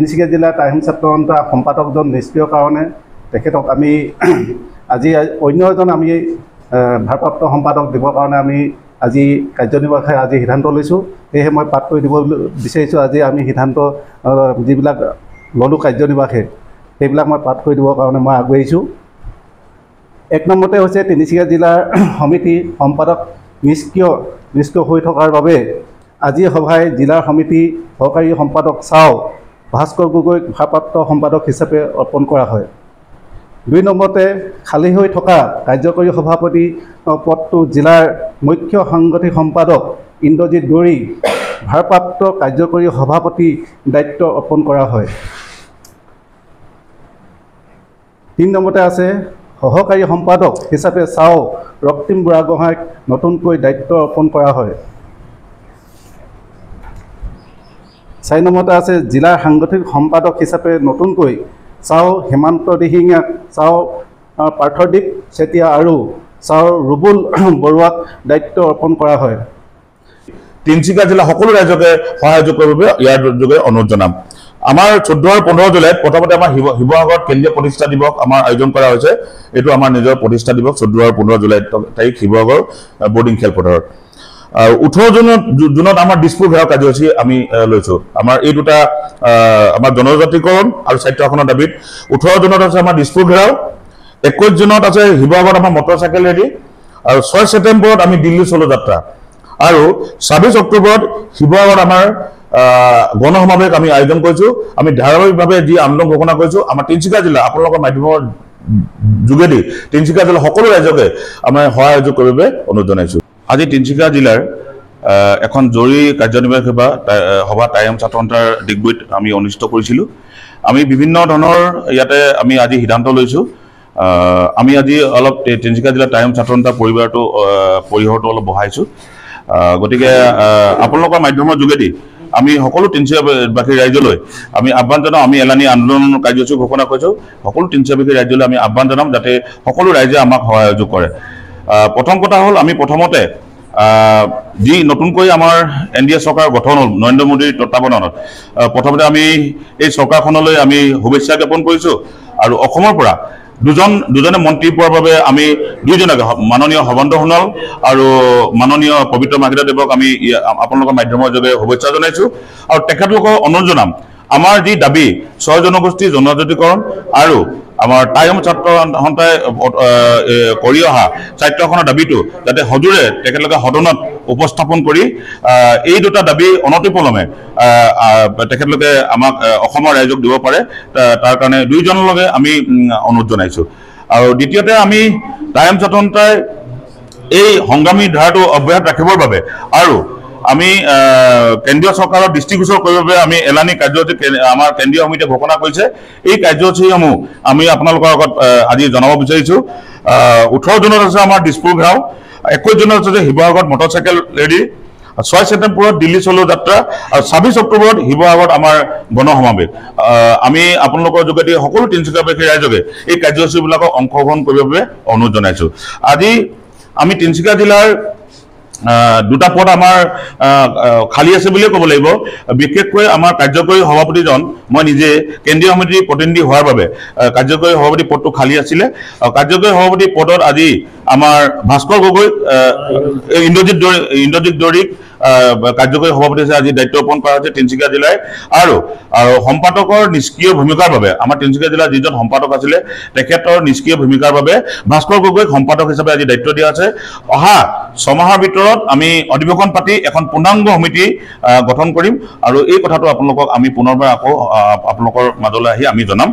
তিনিচুকীয়া জিলা টাইম ছাত্ৰ সন্থা সম্পাদকজন নিষ্ক্ৰিয় কাৰণে তেখেতক আমি আজি অন্য এজন আমি ভাৰপ্ৰাপ্ত সম্পাদক দিবৰ কাৰণে আমি আজি কাৰ্যনিৰ্বাহকে আজি সিদ্ধান্ত লৈছোঁ। সেয়েহে মই পাঠ কৰি দিব বিচাৰিছোঁ। আজি আমি সিদ্ধান্ত যিবিলাক ল'লোঁ কাৰ্যনিৰ্বাহকে সেইবিলাক মই পাঠ কৰি দিবৰ কাৰণে মই আগবাঢ়িছোঁ। 1 নম্বৰতে হৈছে তিনিচুকীয়া জিলাৰ সমিতি সম্পাদক নিষ্ক্ৰিয় হৈ থকাৰ বাবে আজি সভায় জিলাৰ সমিতি সহকাৰী সম্পাদক চাও ভাস্কৰ গগৈক ভাৰপ্ৰাপ্ত সম্পাদক হিচাপে অৰ্পণ কৰা হয়। 2 নম্বৰতে খালী হৈ থকা কাৰ্যকৰী সভাপতি পদটো জিলাৰ মুখ্য সাংগঠনিক সম্পাদক ইন্দ্ৰজিৎ দৌৰী ভাৰপ্ৰাপ্ত কাৰ্যকৰী সভাপতি দায়িত্ব অৰ্পণ কৰা হয়। 3 নম্বৰতে আছে সহকাৰী সম্পাদক হিচাপে চাও ৰক্তিম বুঢ়াগোহাঁইক নতুনকৈ দায়িত্ব অৰ্পণ কৰা হয়। 4 নম্বৰতে আছে জিলাৰ সাংগঠনিক সম্পাদক হিচাপে নতুনকৈ চাও হেমন্ত দিহিঙীয়াক, চাও পাৰ্থদীপ চেতিয়া আৰু চাও ৰুবুল বৰুৱাক দায়িত্ব অৰ্পণ কৰা হয়। তিনিচুকীয়া জিলা সকলো ৰাইজকে সহযোগ কৰিব ইয়াৰ যোগে অনুৰোধ জনাম। আমাৰ 14 আৰু 15 জুলাইত প্ৰথমতে আমাৰ শিৱসাগৰত কেন্দ্ৰীয় প্ৰতিষ্ঠা দিৱস আমাৰ আয়োজন কৰা হৈছে। এইটো আমাৰ নিজৰ প্ৰতিষ্ঠা দিৱস 14 আৰু 15 জুলাই তাৰিখ শিৱসাগৰ বৰ্ডিং খেলপথাৰত। 18 জুনত আমাৰ দিছপুৰ ঘেৰাও কাৰ্যসূচী আমি লৈছোঁ। আমাৰ এই দুটা আমাৰ জনজাতিকৰণ আৰু স্বায়ত্তশাসনৰ দাবীত 18 জুনত আছে আমাৰ দিছপুৰ ঘেৰাও, 21 জুনত আছে শিৱসাগৰত আমাৰ মটৰচাইকেল ৰেলী, আৰু 6 ছেপ্টেম্বৰত আমি দিল্লী চলো যাত্ৰা, আৰু 26 অক্টোবৰত শিৱসাগৰত আমাৰ গণসমাৱেশ আমি আয়োজন কৰিছোঁ। আমি ধাৰাবাহিকভাৱে যি আন্দোলন ঘোষণা কৰিছোঁ আমাৰ তিনিচুকীয়া জিলা আপোনালোকৰ মাধ্যমৰ যোগেদি তিনিচুকীয়া জিলা সকলো ৰাইজকে আমাৰ সহযোগ কৰিব অনুৰোধ জনাইছোঁ। আজি তিনিচুকীয়া জিলাৰ এখন জৰুৰী কাৰ্যনিৰ্বাহী সভা টাইম ছাত্ৰ সন্থাৰ ডিগবৈত আমি অনুষ্ঠিত কৰিছিলোঁ। আমি বিভিন্ন ধৰণৰ ইয়াতে আমি আজি সিদ্ধান্ত লৈছোঁ। আমি আজি অলপ তিনিচুকীয়া জিলাৰ টাইম ছাত্ৰ সন্থাৰ পৰিসৰটো অলপ বঢ়াইছোঁ। গতিকে আপোনালোকৰ মাধ্যমৰ যোগেদি আমি সকলো তিনিচুকীয়াবাসী ৰাইজলৈ আমি আহ্বান জনাওঁ। আমি এলানি আন্দোলন কাৰ্যসূচী ঘোষণা কৰিছোঁ। সকলো তিনিচুকীয়াবাসী ৰাইজলৈ আমি আহ্বান জনাম যাতে সকলো ৰাইজে আমাক সহযোগ কৰে। প্ৰথম কথা হ'ল আমি প্ৰথমতে যি নতুনকৈ আমাৰ NDA চৰকাৰ গঠন হ'ল নৰেন্দ্ৰ মোদীৰ তত্বাৱধানত প্ৰথমতে আমি এই চৰকাৰখনলৈ আমি শুভেচ্ছা জ্ঞাপন কৰিছোঁ। আৰু অসমৰ পৰা দুজনে মন্ত্ৰী পোৱাৰ বাবে আমি দুইজনকে মাননীয় সৰ্বানন্দ সোণোৱাল আৰু মাননীয় পবিত্ৰ মাৰ্ঘেৰিটাদেৱক আমি আপোনালোকৰ মাধ্যমৰ যোগে শুভেচ্ছা জনাইছোঁ। আৰু তেখেতলোকক অনুৰোধ জনাম আমাৰ যি দাবী 6 জনগোষ্ঠী জনজাতিকৰণ আৰু আমাৰ টাইম ছাত্ৰ সন্থাই কৰি অহা স্বায়ত্তশাসনৰ দাবীটো যাতে সজোৰে তেখেতলোকে সদনত উপস্থাপন কৰি এই দুটা দাবী অনতিপলমে তেখেতলোকে আমাক অসমৰ ৰাইজক দিব পাৰে তাৰ কাৰণে দুইজনলৈকে আমি অনুৰোধ জনাইছোঁ। আৰু দ্বিতীয়তে আমি টাইম ছাত্ৰ সন্থাই এই সংগ্ৰামী ধাৰাটো অব্যাহত ৰাখিবৰ বাবে আৰু আমি কেন্দ্ৰীয় চৰকাৰৰ দৃষ্টিগোচৰ কৰিবৰ বাবে আমি এলানি কাৰ্যসূচী আমাৰ কেন্দ্ৰীয় সমিতিয়ে ঘোষণা কৰিছে। এই কাৰ্যসূচীসমূহ আমি আপোনালোকৰ আগত আজি জনাব বিচাৰিছোঁ। 18 জুনত আছে আমাৰ দিছপুৰ ঘেৰাও, 21 জুনত আছে শিৱসাগৰত মটৰচাইকেল ৰেলী, 6 ছেপ্টেম্বৰত দিল্লী চলো যাত্ৰা, আৰু 26 অক্টোবৰত শিৱসাগৰত আমাৰ গণসমাৱেশ। আমি আপোনালোকৰ যোগেদি সকলো তিনিচুকীয়াবাসী ৰাইজকে এই কাৰ্যসূচীবিলাকক অংশগ্ৰহণ কৰিবৰ বাবে অনুৰোধ জনাইছোঁ। আজি আমি তিনিচুকীয়া জিলাৰ দুটা পদ আমাৰ খালী আছে বুলিয়ে ক'ব লাগিব। বিশেষকৈ আমাৰ কাৰ্যকৰী সভাপতিজন মই নিজে কেন্দ্ৰীয় সমিতিৰ প্ৰতিনিধি হোৱাৰ বাবে কাৰ্যকৰী সভাপতি পদটো খালী আছিলে। কাৰ্যকৰী সভাপতি পদত আজি আমাৰ ভাস্কৰ গগৈ ইন্দ্ৰজিৎ দৌৰীক কাৰ্যকৰী সভাপতি হিচাপে আজি দায়িত্ব অৰ্পণ কৰা হৈছে তিনিচুকীয়া জিলাৰ। আৰু সম্পাদকৰ নিষ্ক্ৰিয় ভূমিকাৰ বাবে আমাৰ তিনিচুকীয়া জিলাৰ যিজন সম্পাদক আছিলে তেখেতৰ নিষ্ক্ৰিয় ভূমিকাৰ বাবে ভাস্কৰ গগৈক সম্পাদক হিচাপে আজি দায়িত্ব দিয়া আছে। অহা 6 মাহৰ ভিতৰত আমি অধিৱেশন পাতি এখন পূৰ্ণাংগ সমিতি গঠন কৰিম আৰু এই কথাটো আপোনালোকক আমি পুনৰবাৰ আকৌ আপোনালোকৰ মাজলৈ আহি আমি জনাম।